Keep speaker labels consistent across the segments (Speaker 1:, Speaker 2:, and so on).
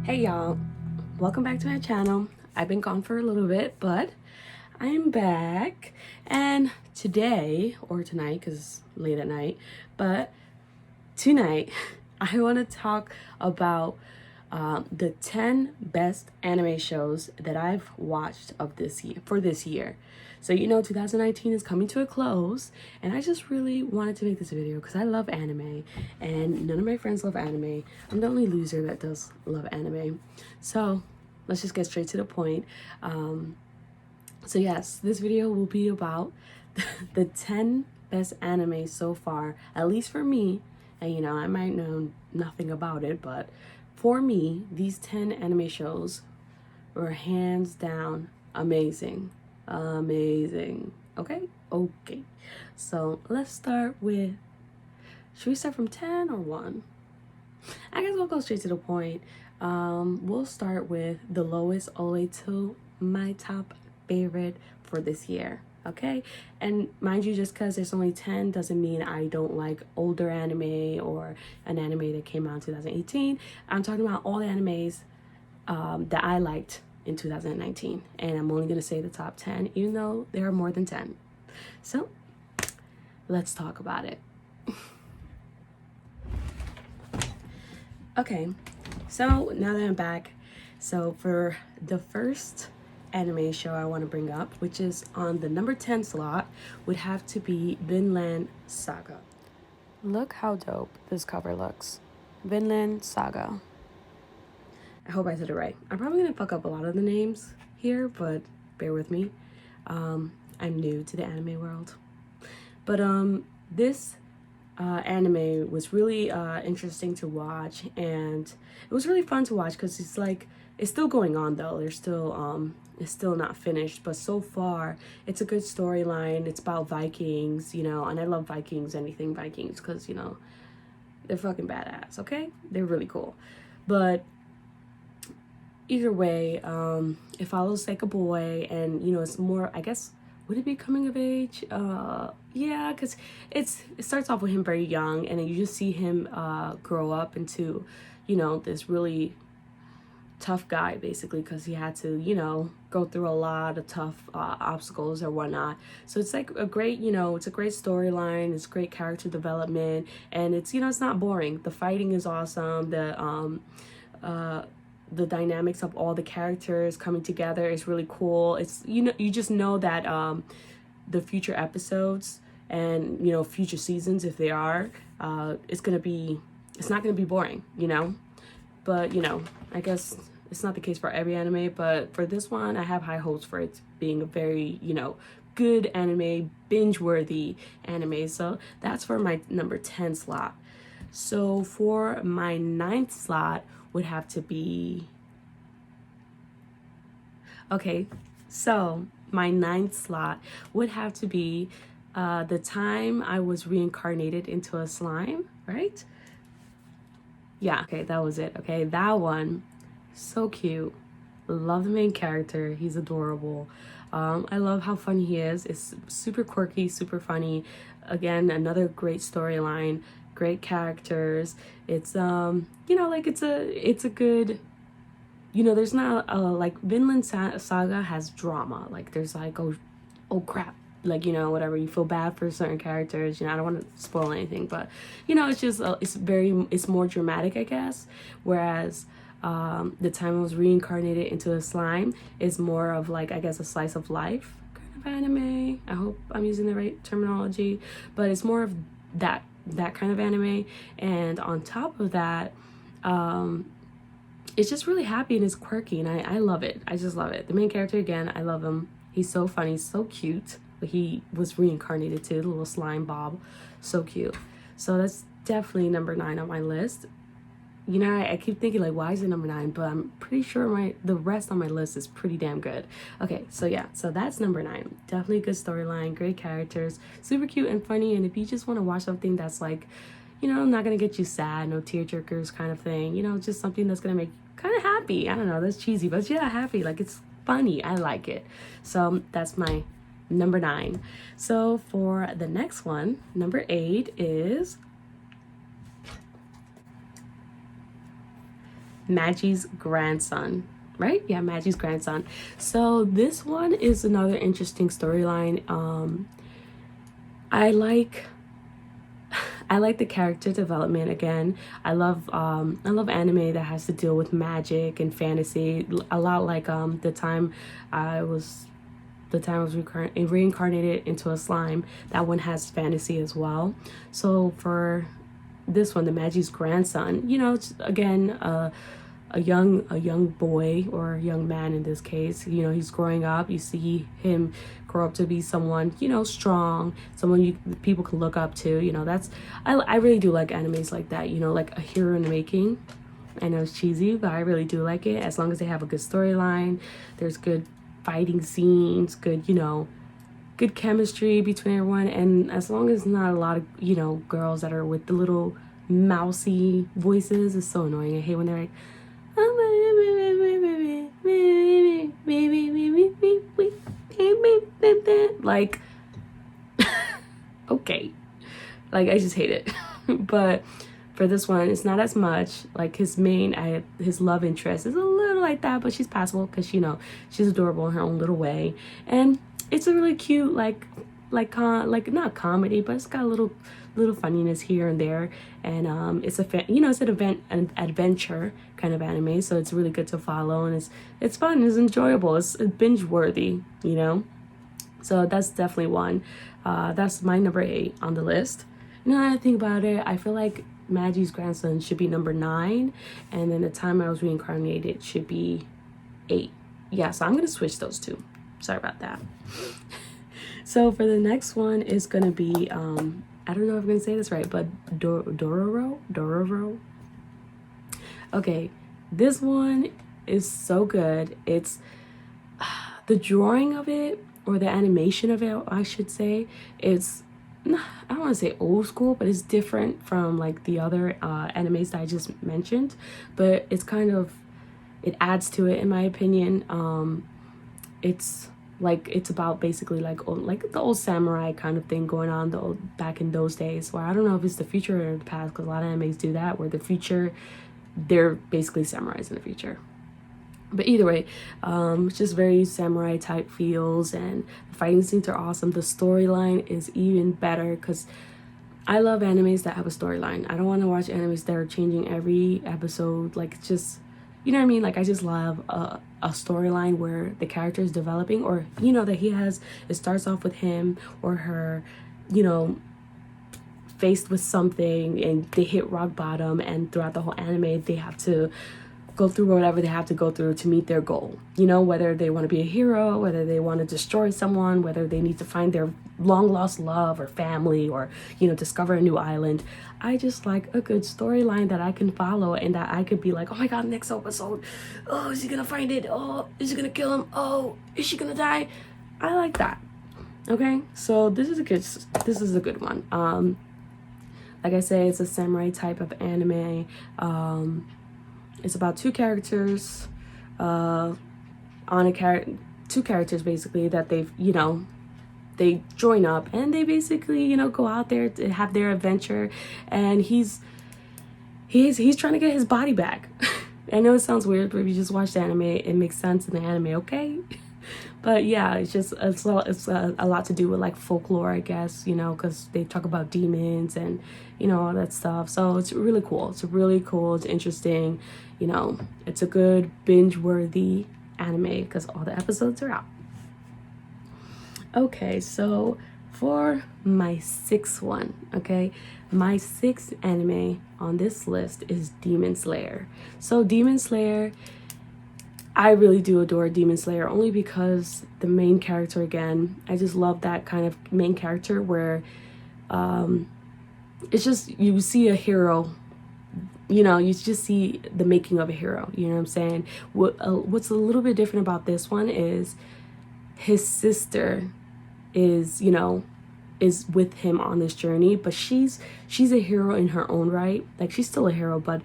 Speaker 1: Hey y'all, welcome back to my channel. I've been gone for a little bit, but I'm back. And today, or tonight, because it's late at night, but tonight, I want to talk about the 10 best anime shows that I've watched of this year, for this year. So 2019 is coming to a close, and I just really wanted to make this video because I love anime, and none of my friends love anime. I'm the only loser that does love anime. So let's just get straight to the point. So yes, this video will be about the 10 best anime so far, at least for me. And I might know nothing about it, but for me, these 10 anime shows were hands down amazing. Amazing. Okay? Okay. So let's start with, should we start from 10 or 1? I guess we'll go straight to the point. We'll start with the lowest all the way to my top favorite for this year. Okay, and mind you, just because there's only 10 doesn't mean I don't like older anime or an anime that came out in 2018. I'm talking about all the animes that I liked in 2019, and I'm only going to say the top 10 even though there are more than 10. So let's talk about it. Okay, so now that I'm back, so for the first anime show I want to bring up, which is on the number 10 slot, would have to be Vinland Saga. Look how dope this cover looks. Vinland Saga. I hope I said it right. I'm probably gonna fuck up a lot of the names here, but bear with me. I'm new to the anime world, but this anime was really interesting to watch, and it was really fun to watch because it's still going on though. There's still it's still not finished, but so far it's a good storyline. It's about Vikings, and I love Vikings, anything Vikings, because they're fucking badass. Okay, they're really cool. But either way, it follows like a boy, and it's more, I guess, would it be coming of age? Yeah, because it starts off with him very young, and then you just see him grow up into this really tough guy, basically, because he had to go through a lot of tough obstacles or whatnot. So it's like a great it's a great storyline, it's great character development, and it's it's not boring. The fighting is awesome. The dynamics of all the characters coming together is really cool. It's you just know that the future episodes and future seasons, if they are, it's not gonna be boring, but I guess it's not the case for every anime, but for this one I have high hopes for it being a very good anime, binge-worthy anime. So that's for my number 10 slot. So for my 9th slot would have to be, okay, so my 9th slot would have to be the time I was reincarnated into a slime, right? Yeah, okay, that was it. Okay, that one, so cute. Love the main character. He's adorable. I love how funny he is. It's super quirky, super funny. Again, another great storyline, great characters. It's it's a good, there's not like Vinland Saga has drama. Like there's like oh crap, like whatever, you feel bad for certain characters. I don't want to spoil anything, but it's just it's more dramatic, I guess, whereas the time I was reincarnated into a slime is more of like, I guess, a slice of life kind of anime. I hope I'm using the right terminology, but it's more of that kind of anime. And on top of that, it's just really happy and it's quirky, and I love it. I just love it. The main character, again, I love him. He's so funny, so cute. But he was reincarnated too, the little slime Bob. So cute. So that's definitely number 9 on my list. I keep thinking, like, why is it number 9? But I'm pretty sure the rest on my list is pretty damn good. Okay, so yeah, so that's number 9. Definitely a good storyline, great characters, super cute and funny. And if you just want to watch something that's like, not gonna get you sad, no tearjerkers kind of thing, just something that's gonna make you kind of happy. I don't know, that's cheesy, but yeah, happy. Like, it's funny. I like it. So that's my number 9. So for the next one, number 8 is Magi's grandson, right? Yeah, Magi's grandson. So this one is another interesting storyline. I like the character development again. I love anime that has to deal with magic and fantasy. A lot like the time I was reincarnated into a slime. That one has fantasy as well. So for this one, the Magi's grandson, you know, it's, again, a young boy, or a young man in this case. You know, he's growing up. You see him grow up to be someone, you know, strong, someone people can look up to. You know, that's I really do like animes like that, you know, like a hero in the making. I know it's cheesy, but I really do like it, as long as they have a good storyline, there's good fighting scenes, good, you know, good chemistry between everyone, and as long as not a lot of, you know, girls that are with the little mousy voices. It's so annoying. I hate when they're like, like, okay, like, I just hate it. But for this one, it's not as much. Like, his love interest is a little like that, but she's passable because, you know, she's adorable in her own little way, and it's a really cute, like not comedy, but it's got a little funniness here and there, and it's an adventure kind of anime, so it's really good to follow, and it's fun, it's enjoyable, it's binge worthy, you know. So that's definitely one. That's my number 8 on the list. You know, when I think about it, I feel like Magi's grandson should be number 9, and then The Time I Was Reincarnated should be 8. Yeah, so I'm gonna switch those two. Sorry about that. So for the next one is gonna be I don't know if I'm gonna say this right, but Dororo. Okay, this one is so good. It's the drawing of it, or the animation of it, I should say. It's, I don't want to say old school, but it's different from like the other animes that I just mentioned. But it's kind of, it adds to it in my opinion. It's about basically like the old samurai kind of thing going on back in those days, where I don't know if it's the future or the past, because a lot of animes do that, where the future, they're basically samurais in the future. But either way, it's just very samurai type feels, and the fighting scenes are awesome. The storyline is even better, because I love animes that have a storyline. I don't want to watch animes that are changing every episode. Like, it's just, you know what I mean? Like, I just love a storyline where the character is developing, or, you know, that it starts off with him or her, you know, faced with something, and they hit rock bottom, and throughout the whole anime, they have to go through whatever they have to go through to meet their goal. You know, whether they want to be a hero, whether they want to destroy someone, whether they need to find their long lost love or family, or, you know, discover a new island. I just like a good storyline that I can follow, and that I could be like, oh my god, next episode, oh, is he gonna find it? Oh, is he gonna kill him? Oh, is she gonna die? I like that. Okay, so this is a good one. Like I say, it's a samurai type of anime. It's about two characters, two characters basically, that they join up, and they basically, you know, go out there to have their adventure, and he's trying to get his body back. I know it sounds weird, but if you just watch the anime, it makes sense in the anime, okay? But yeah, it's a lot to do with like folklore, I guess, you know, because they talk about demons and, you know, all that stuff. So it's really cool. It's interesting. You know, it's a good binge-worthy anime because all the episodes are out. Okay, so for my 6th one, okay, my 6th anime on this list is Demon Slayer. So Demon Slayer, I really do adore Demon Slayer, only because the main character, again, I just love that kind of main character where it's just, you see a hero, you know, you just see the making of a hero, you know what I'm saying? What's a little bit different about this one is his sister is, you know, is with him on this journey, but she's a hero in her own right. Like, she's still a hero, but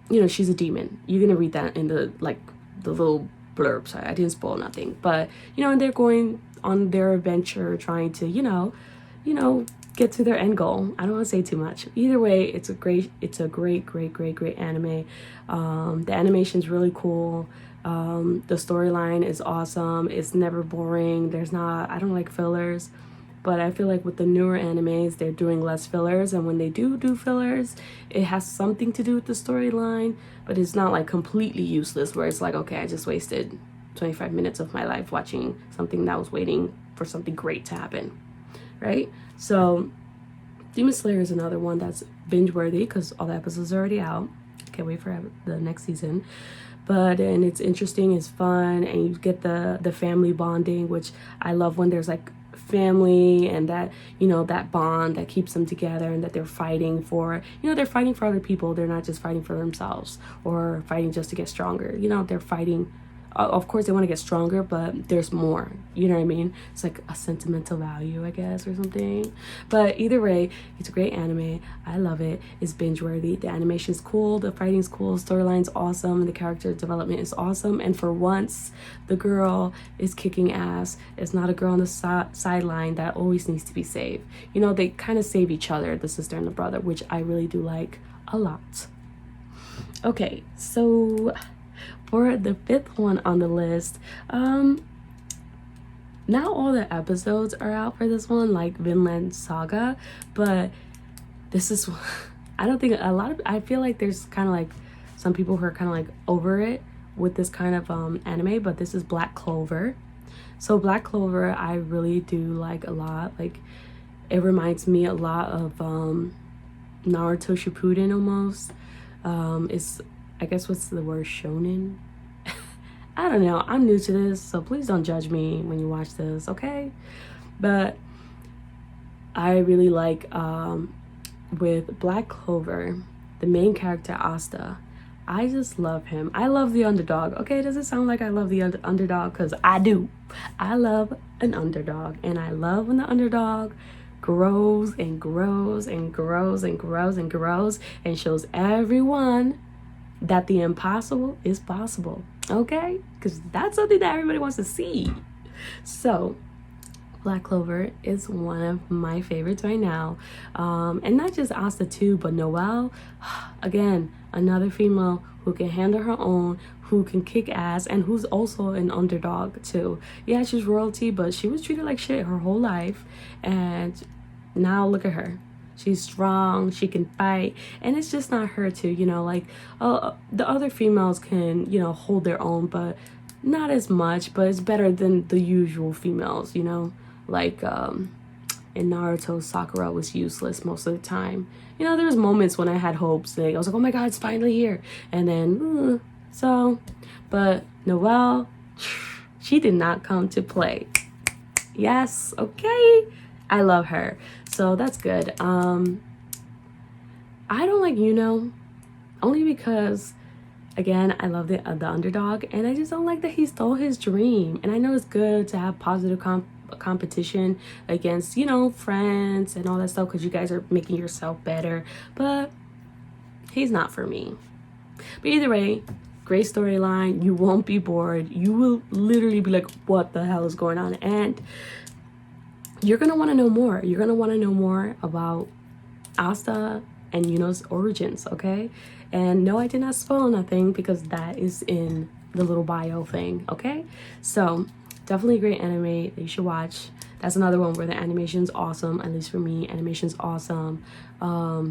Speaker 1: you know, she's a demon. You're gonna read that in the little blurbs. I didn't spoil nothing, but, you know, and they're going on their adventure, trying to, you know, get to their end goal. I don't want to say too much. Either way, it's a great anime. The animation's really cool. The storyline is awesome. It's never boring. I don't like fillers, but I feel like with the newer animes, they're doing less fillers, and when they do fillers, it has something to do with the storyline, but it's not like completely useless where it's like, okay, I just wasted 25 minutes of my life watching something that was waiting for something great to happen, right? So Demon Slayer is another one that's binge worthy because all the episodes are already out. Can't wait for the next season. And it's interesting, it's fun, and you get the family bonding, which I love when there's like family and that, you know, that bond that keeps them together, and that they're fighting for, you know, they're fighting for other people. They're not just fighting for themselves or fighting just to get stronger. You know, they're fighting. Of course, they want to get stronger, but there's more. You know what I mean? It's like a sentimental value, I guess, or something. But either way, it's a great anime. I love it. It's binge worthy. The animation's cool. The fighting's cool. Storyline's awesome. The character development is awesome. And for once, the girl is kicking ass. It's not a girl on the sideline that always needs to be saved. You know, they kind of save each other, the sister and the brother, which I really do like a lot. Okay, so for the fifth one on the list, not all the episodes are out for this one, like Vinland Saga, but this is, I don't think I feel like there's kind of like some people who are kind of like over it with this kind of anime, but this is Black Clover. So Black Clover, I really do like a lot. Like, it reminds me a lot of Naruto Shippuden almost. It's, I guess, what's the word, shonen? I don't know. I'm new to this, so please don't judge me when you watch this, okay? But I really like, with Black Clover, the main character, Asta. I just love him. I love the underdog. Okay, does it sound like I love the underdog? Because I do. I love an underdog, and I love when the underdog grows and grows and grows and grows and grows and shows everyone that the impossible is possible, okay? Because that's something that everybody wants to see. So Black Clover is one of my favorites right now. And not just Asta too, but Noelle, again, another female who can handle her own, who can kick ass, and who's also an underdog too. Yeah, she's royalty, but she was treated like shit her whole life, and now look at her. She's strong, she can fight, and it's just not her too, you know, like the other females can, you know, hold their own, but not as much, but it's better than the usual females, you know, like in Naruto, Sakura was useless most of the time. You know, there was moments when I had hopes, like I was like, oh my god, it's finally here, and then but Noelle, she did not come to play. Yes, okay, I love her. So that's good. I don't like only because, again, I love the underdog, and I just don't like that he stole his dream. And I know it's good to have positive competition against, you know, friends and all that stuff, because you guys are making yourself better, but he's not for me. But either way, great storyline. You won't be bored. You will literally be like, what the hell is going on? And you're gonna want to know more. You're gonna want to know more about Asta and Yuno's origins, okay? And no, I did not spoil nothing because that is in the little bio thing, okay? So definitely a great anime that you should watch. That's another one where the animation's awesome, at least for me. Animation's awesome. Yeah,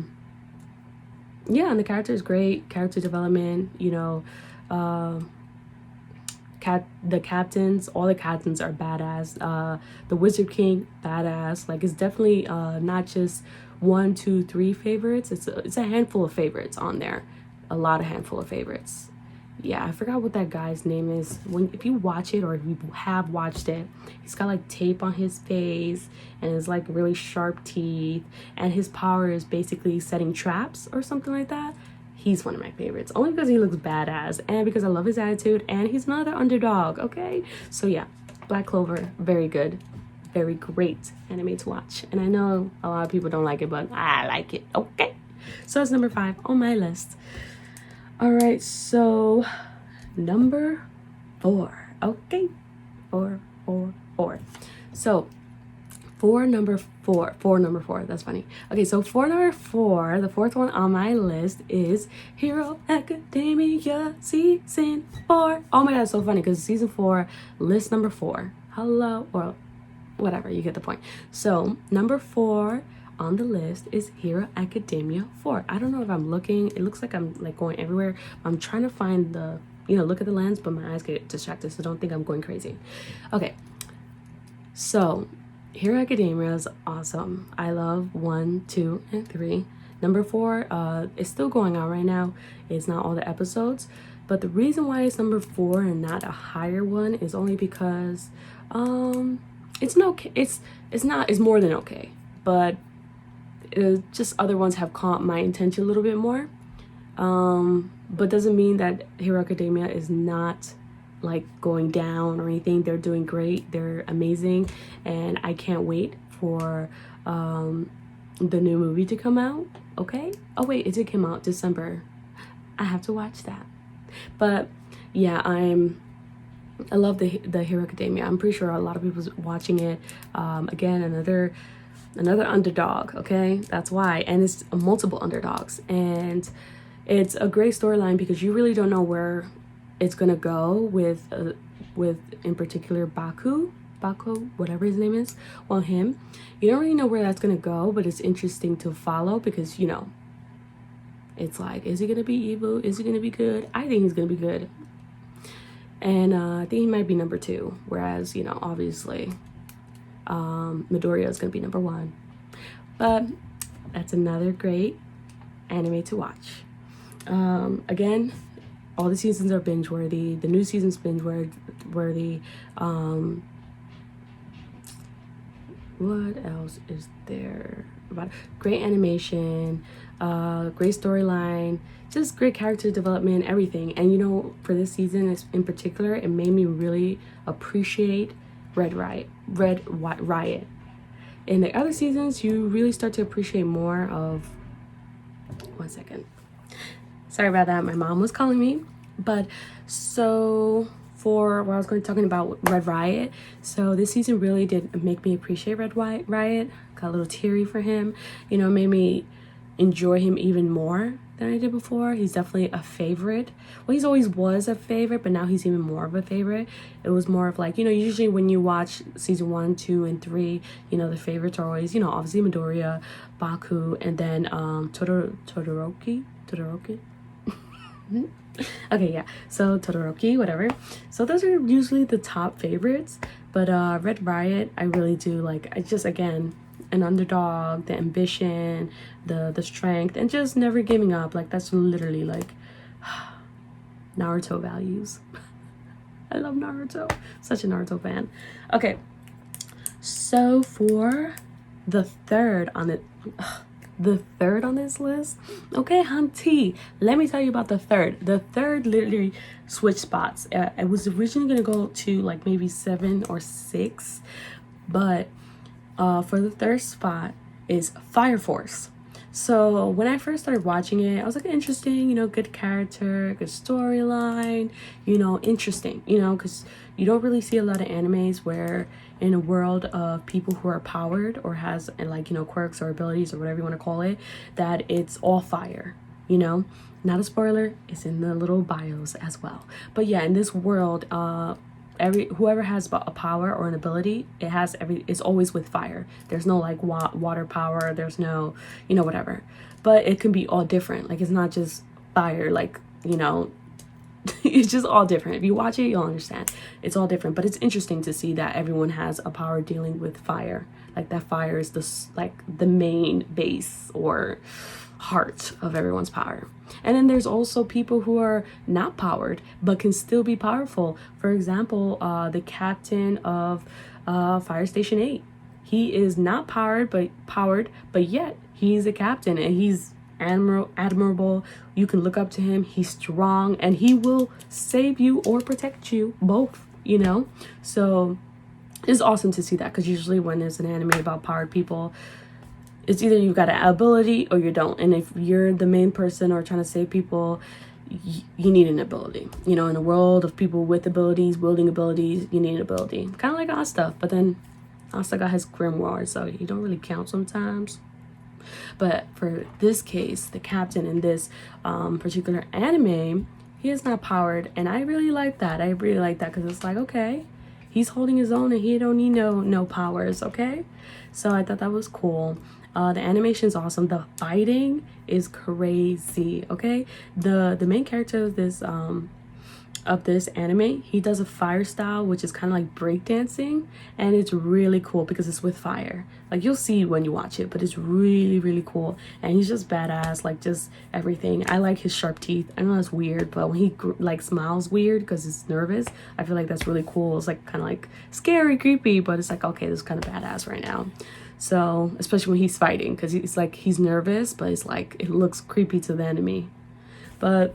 Speaker 1: and the character is great. Character development, you know, the captains, all the captains are badass. The Wizard King, badass. Like, it's definitely not just 1, 2, 3 favorites. It's a handful of favorites on there. A handful of favorites. Yeah, I forgot what that guy's name is. If you watch it, or if you have watched it, he's got like tape on his face and his like really sharp teeth, and his power is basically setting traps or something like that. He's one of my favorites, only because he looks badass and because I love his attitude, and he's another underdog, okay? So yeah, Black Clover, very good, very great anime to watch. And I know a lot of people don't like it, but I like it, okay? So it's number 5 on my list. All right, so number 4, okay? 4. So number four, that's funny. Okay, so for number 4, the 4th one on my list is Hero Academia season 4. Oh my god, it's so funny because season 4, list number 4. Hello, or whatever, you get the point. So number 4 on the list is Hero Academia 4. I don't know if I'm looking, it looks like I'm like going everywhere. I'm trying to find the, look at the lens, but my eyes get distracted, so don't think I'm going crazy. Okay, so Hero Academia is awesome. I love 1, 2, and 3. Number 4 is still going on right now. It's not all the episodes, but the reason why it's number 4 and not a higher one is only because it's more than okay, but just other ones have caught my attention a little bit more, but doesn't mean that Hero Academia is not like going down or anything. They're doing great, they're amazing, and I can't wait for the new movie to come out. Okay, oh wait, it did come out December. I have to watch that. But yeah, I love the Hero Academia. I'm pretty sure a lot of people's watching it. Again, another underdog, okay? That's why. And it's multiple underdogs, and it's a great storyline because you really don't know where it's gonna go with in particular Baku, whatever his name is. Well, him, you don't really know where that's gonna go, but it's interesting to follow because it's like, is he gonna be evil? Is he gonna be good? I think he's gonna be good, and I think he might be number 2, whereas obviously Midoriya is gonna be number 1. But that's another great anime to watch. Again, all the seasons are binge worthy. The new season's binge worthy. What else is there about it? Great animation, great storyline, just great character development, everything. And for this season in particular, it made me really appreciate Red Riot. In the other seasons, you really start to appreciate more of. One second. Sorry about that. My mom was calling me. But so for what I was going to talking about Red Riot. So this season really did make me appreciate Red Riot. Got a little teary for him. Made me enjoy him even more than I did before. He's definitely a favorite. Well, he's always was a favorite, but now he's even more of a favorite. It was more of like, usually when you watch season 1, 2, and 3, the favorites are always, obviously Midoriya, Baku, and then Todoroki. Okay, yeah, so Todoroki, whatever. So those are usually the top favorites, but Red Riot, I really do like. I just, again, an underdog, the ambition, the strength, and just never giving up. Like, that's literally like Naruto values. I love Naruto. Such a Naruto fan. Okay, so for the third on this list, okay, hunty, let me tell you about the third. The third literally switched spots. I was originally gonna go to like maybe 7 or 6, but for the third spot is Fire Force. So when I first started watching it, I was like, interesting, good character, good storyline, interesting, because you don't really see a lot of animes where in a world of people who are powered or has like, quirks or abilities or whatever you want to call it, that it's all fire, not a spoiler, it's in the little bios as well. But yeah, in this world, whoever has a power or an ability, it's always with fire. There's no like water power, there's no whatever, but it can be all different. Like, it's not just fire, like it's just all different. If you watch it, you'll understand. It's all different, but it's interesting to see that everyone has a power dealing with fire. Like, that fire is the main base or heart of everyone's power. And then there's also people who are not powered but can still be powerful. For example, the captain of Fire Station 8. He is not powered, but yet he's a captain, and he's admirable. You can look up to him. He's strong, and he will save you or protect you, both, So it's awesome to see that, because usually when there's an anime about powered people, it's either you've got an ability or you don't. And if you're the main person or trying to save people, you need an ability. In a world of people with abilities, wielding abilities, you need an ability. Kind of like Asta, but then also got his grimoire, so he don't really count sometimes. But for this case, the captain in this particular anime, he is not powered, and I really like that. I really like that because it's like, okay, he's holding his own and he don't need no powers, okay? So I thought that was cool. The animation's awesome. The fighting is crazy, okay? The main character of this anime, he does a fire style, which is kind of like breakdancing, and it's really cool because it's with fire. Like, you'll see when you watch it, but it's really, really cool. And he's just badass, like, just everything. I like his sharp teeth. I know that's weird, but when he like smiles weird because he's nervous, I feel like that's really cool. It's like kind of like scary, creepy, but it's like, okay, this is kind of badass right now. So especially when he's fighting, because he's nervous, but it's like it looks creepy to the enemy. But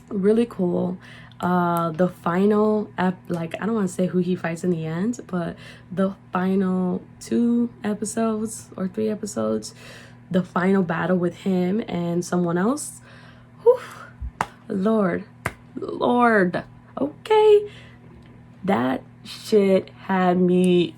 Speaker 1: really cool. The final like, I don't want to say who he fights in the end, but the final 2 episodes or 3 episodes, the final battle with him and someone else, whew, lord, okay, that shit had me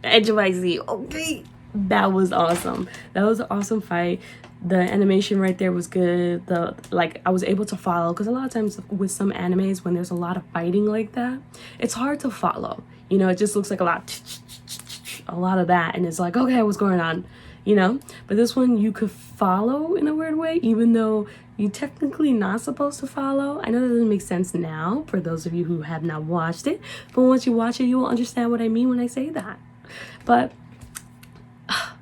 Speaker 1: edge of my seat. Okay, that was awesome. That was an awesome fight. The animation right there was good. I was able to follow, because a lot of times with some animes, when there's a lot of fighting like that, it's hard to follow. You know, it just looks like a lot of that, and it's like, okay, what's going on, you know? But this one you could follow in a weird way, even though you're technically not supposed to follow. I know that doesn't make sense now for those of you who have not watched it, but once you watch it, you will understand what I mean when I say that. But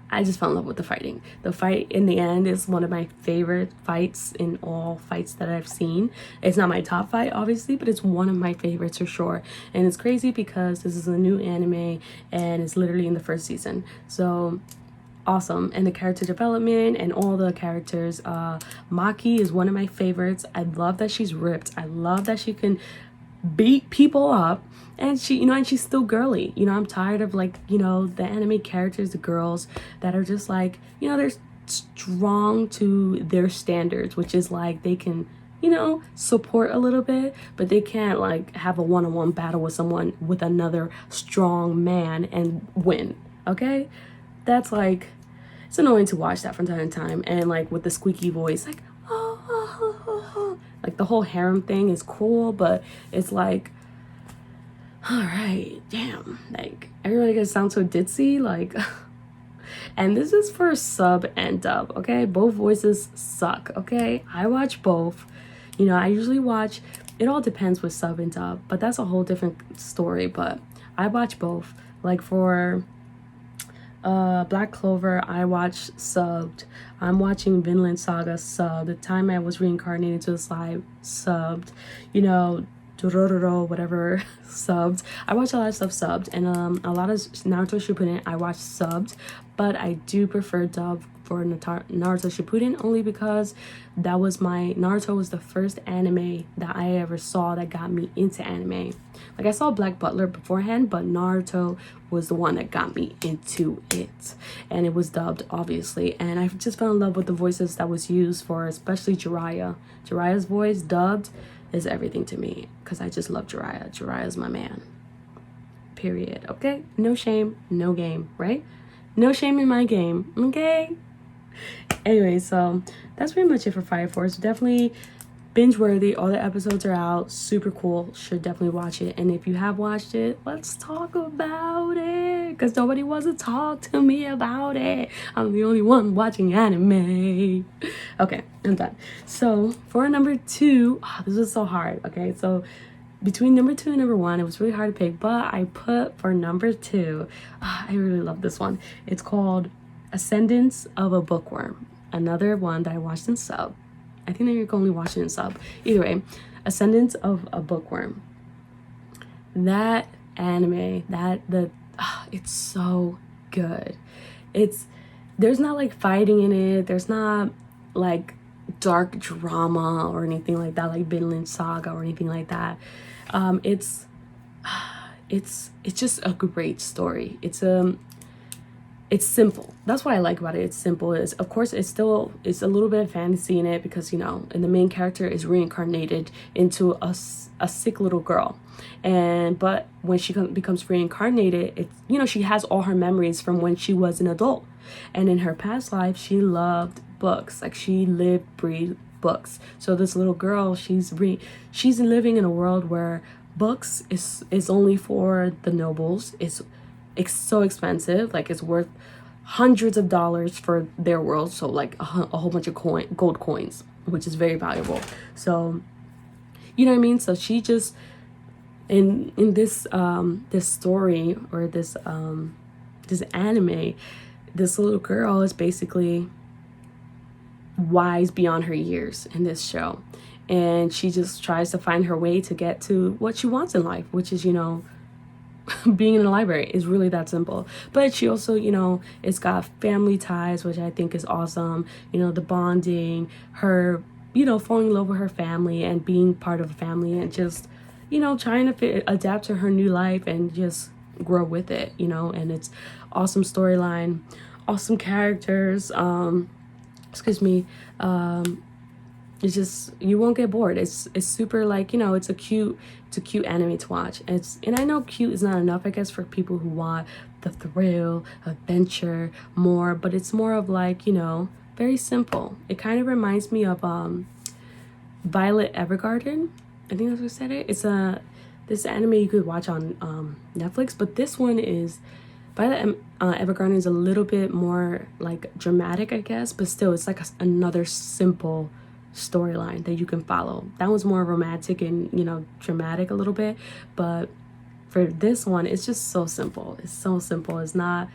Speaker 1: I just fell in love with the fighting. The fight in the end is one of my favorite fights in all fights that I've seen. It's not my top fight, obviously, but it's one of my favorites for sure. And it's crazy because this is a new anime and it's literally in the 1st season. So awesome. And the character development and all the characters. Maki is one of my favorites. I love that she's ripped. I love that she can beat people up, and she, you know, and she's still girly. You know, I'm tired of, like, you know, the anime characters, the girls that are just like, you know, they're strong to their standards, which is like they can, you know, support a little bit, but they can't like have a one-on-one battle with someone, with another strong man, and win. Okay, that's like, it's annoying to watch that from time to time. And like with the squeaky voice, like, like the whole harem thing is cool, but it's like, all right, damn, like everybody gonna sound so ditzy, like. And this is for sub and dub, okay? Both voices suck, okay? I watch both. You know, I usually watch, it all depends with sub and dub, but that's a whole different story. But I watch both. Like for Black Clover, I watch subbed. I'm watching Vinland Saga subbed. The time I was reincarnated to the slime, subbed. You know, Dororo, whatever, subbed. I watch a lot of stuff subbed, and a lot of Naruto Shippuden I watch subbed, but I do prefer dub for Naruto Shippuden, only because Naruto was the first anime that I ever saw that got me into anime. Like, I saw Black Butler beforehand, but Naruto was the one that got me into it, and it was dubbed, obviously. And I just fell in love with the voices that was used for, especially Jiraiya. Jiraiya's voice dubbed is everything to me, because I just love Jiraiya. Jiraiya's my man, period. Okay, no shame, no game, right? No shame in my game, okay? Anyway, so that's pretty much it for Fire Force. Definitely binge worthy. All the episodes are out, super cool. Should definitely watch it. And if you have watched it, let's talk about it, because nobody wants to talk to me about it. I'm the only one watching anime. Okay, I'm done. So for number 2, this was so hard. Okay, so between number 2 and number 1, it was really hard to pick, but I put for number 2, I really love this one. It's called Ascendance of a Bookworm. Another one that I watched in sub. I think that you can only watch it in sub. Either way, Ascendance of a Bookworm. That anime, it's so good. There's not like fighting in it. There's not like dark drama or anything like that, like Vinland Saga or anything like that. It's just a great story. it's simple. That's what I like about it. It's simple. Is of course it's a little bit of fantasy in it because, you know, and the main character is reincarnated into a sick little girl. And but when she becomes reincarnated, it's, you know, she has all her memories from when she was an adult. And in her past life, she loved books. Like, she lived, breathed books. So this little girl, she's living in a world where books is only for the nobles. It's so expensive. Like, it's worth hundreds of dollars for their world. So like a whole bunch of gold coins, which is very valuable. So, you know what I mean? So she just, in this this story, or this anime, this little girl is basically wise beyond her years in this show. And she just tries to find her way to get to what she wants in life, which is, you know, being in a library. Is really that simple. But she also, you know, it's got family ties, which I think is awesome. You know, the bonding, her, you know, falling in love with her family and being part of a family, and just, you know, trying to adapt to her new life and just grow with it, you know. And it's awesome storyline, awesome characters. Excuse me. It's just, you won't get bored. It's super, like, you know, it's a cute anime to watch. And I know cute is not enough, I guess, for people who want the thrill, adventure, more, but it's more of, like, you know, very simple. It kind of reminds me of Violet Evergarden. I think that's what said it. It's this anime you could watch on Netflix, but this one is, Violet Evergarden is a little bit more like dramatic, I guess, but still it's like another simple storyline that you can follow. That one's more romantic and, you know, dramatic a little bit, but for this one, it's just so simple. It's so simple. It's not,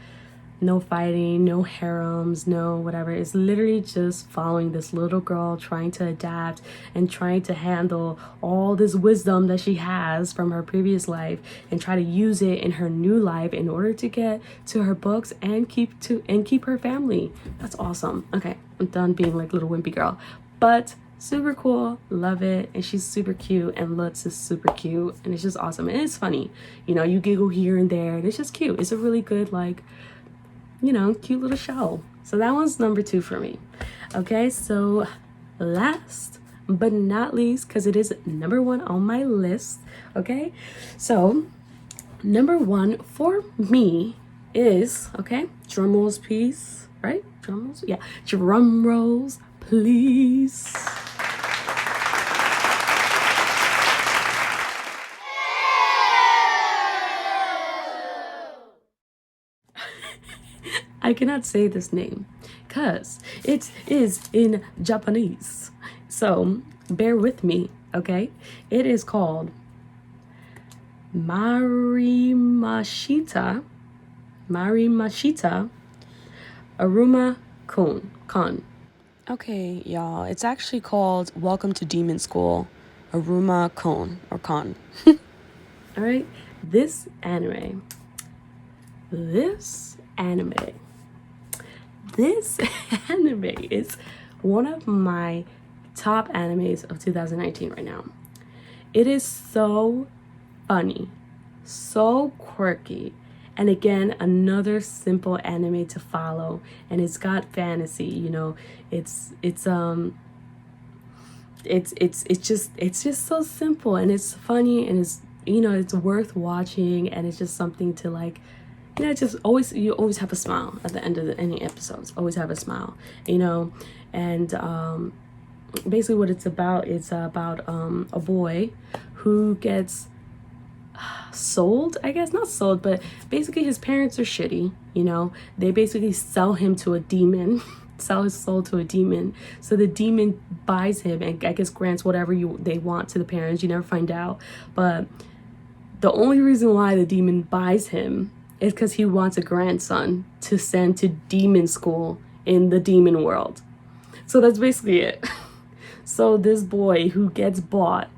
Speaker 1: no fighting, no harems, no whatever. It's literally just following this little girl trying to adapt and trying to handle all this wisdom that she has from her previous life and try to use it in her new life in order to get to her books and keep her family. That's awesome. Okay, I'm done being like little wimpy girl. But super cool, love it. And she's super cute, and Lutz is super cute, and it's just awesome. And it's funny, you know, you giggle here and there, and it's just cute. It's a really good, like, you know, cute little show. So that one's number 2 for me. Okay, so last but not least, because it is number 1 on my list. Okay, so number 1 for me is, okay, drum rolls please, right? Drum rolls, yeah, drum rolls please. I cannot say this name because it is in Japanese. So bear with me, okay? It is called Marimashita Aruma Kon. Okay, y'all, it's actually called Welcome to Demon School Aruma Kon. All right, this anime is one of my top animes of 2019 right now. It is so funny, so quirky, and again, another simple anime to follow. And it's got fantasy, you know. It's just so simple, and it's funny, and it's, you know, it's worth watching, and it's just something to, like, you know, just you always have a smile at the end of any episodes. Always have a smile, you know. And basically what it's about a boy who gets sold, I guess, not sold, but basically his parents are shitty, you know. They basically sell him to a demon, sell his soul to a demon. So the demon buys him and, I guess, grants whatever they want to the parents. You never find out, but the only reason why the demon buys him is because he wants a grandson to send to demon school in the demon world. So that's basically it. So this boy who gets bought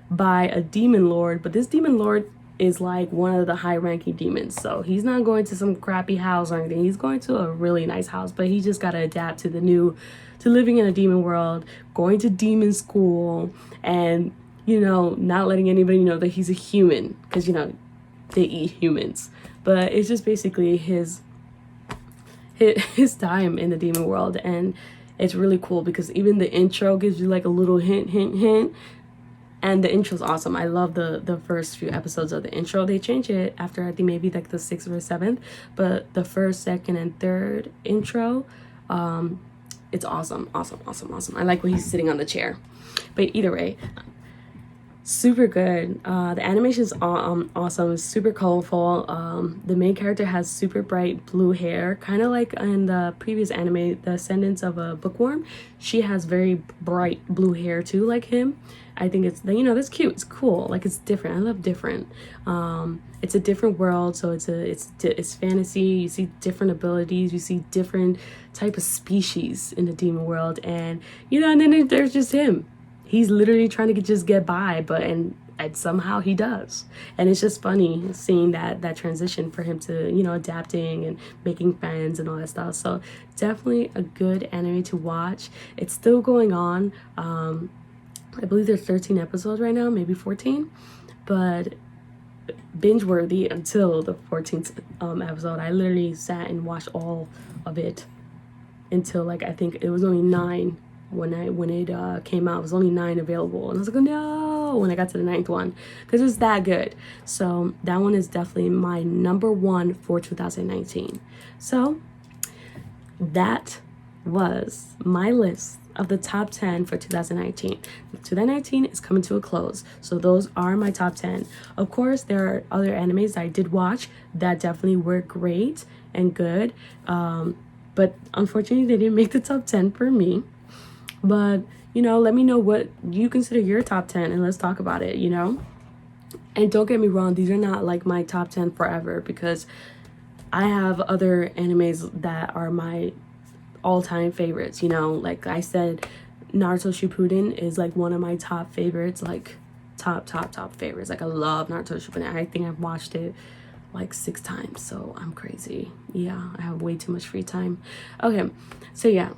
Speaker 1: by a demon lord, but this demon lord is like one of the high-ranking demons. So he's not going to some crappy house or anything. He's going to a really nice house, but he just got to adapt to living in a demon world, going to demon school, and, you know, not letting anybody know that he's a human, because, you know, they eat humans. But it's just basically his his time in the demon world. And it's really cool because even the intro gives you like a little hint. And the intro's awesome. I love the first few episodes of the intro. They change it after I think maybe like the 6th or 7th, but the first, second, and third intro, it's awesome. I like when he's sitting on the chair. But either way, super good. The animation is awesome. It's super colorful. The main character has super bright blue hair, kind of like in the previous anime, The Ascendance of a Bookworm. She has very bright blue hair too, like him. I think it's, you know, that's cute. It's cool. Like, it's different. I love different. It's a different world, so it's fantasy. You see different abilities. You see different type of species in the demon world, and you know, and then there's just him. He's literally trying to just get by, and somehow he does. And it's just funny seeing that transition for him to, you know, adapting and making friends and all that stuff. So definitely a good anime to watch. It's still going on. I believe there's 13 episodes right now, maybe 14, but binge worthy until the 14th episode. I literally sat and watched all of it until, like, I think it was only 9 when it came out. It was only 9 available, and I was like, oh no, when I got to the 9th one, because it's that good. So that one is definitely my number 1 for 2019. So that was my list of the top 10 for 2019. 2019 is coming to a close, so those are my top 10. Of course, there are other animes that I did watch that definitely were great and good, but unfortunately they didn't make the top 10 for me. But, you know, let me know what you consider your top 10 and let's talk about it, you know. And don't get me wrong, these are not like my top 10 forever, because I have other animes that are my all-time favorites, you know. Like I said, Naruto Shippuden is like one of my top favorites, like top favorites. Like, I love Naruto Shippuden. I think I've watched it like 6 times, so I'm crazy. Yeah, I have way too much free time. Okay, so yeah,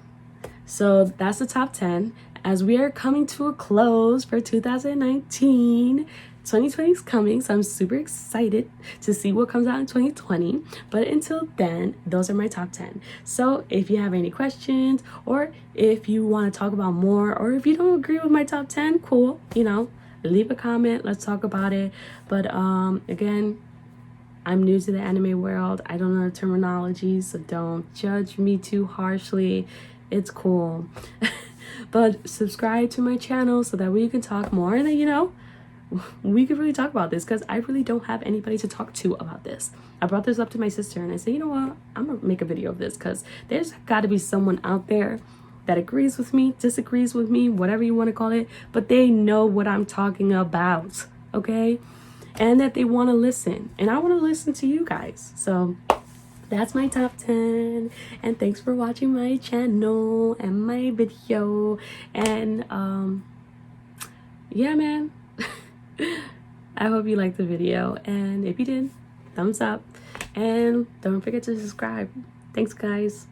Speaker 1: so that's the top 10. As we are coming to a close for 2019, 2020 is coming, so I'm super excited to see what comes out in 2020. But until then, those are my top 10. So if you have any questions, or if you want to talk about more, or if you don't agree with my top 10, cool, you know, leave a comment, let's talk about it. But again, I'm new to the anime world. I don't know the terminology, so don't judge me too harshly. It's cool. But subscribe to my channel so that we can talk more, and then, you know, we could really talk about this, because I really don't have anybody to talk to about this. I brought this up to my sister and I said, you know what, I'm gonna make a video of this, because there's got to be someone out there that agrees with me, disagrees with me, whatever you want to call it, but they know what I'm talking about, okay? And that they want to listen, and I want to listen to you guys. So that's my top 10, and thanks for watching my channel and my video. And yeah, man, I hope you liked the video, and if you did, thumbs up, and don't forget to subscribe. Thanks, guys.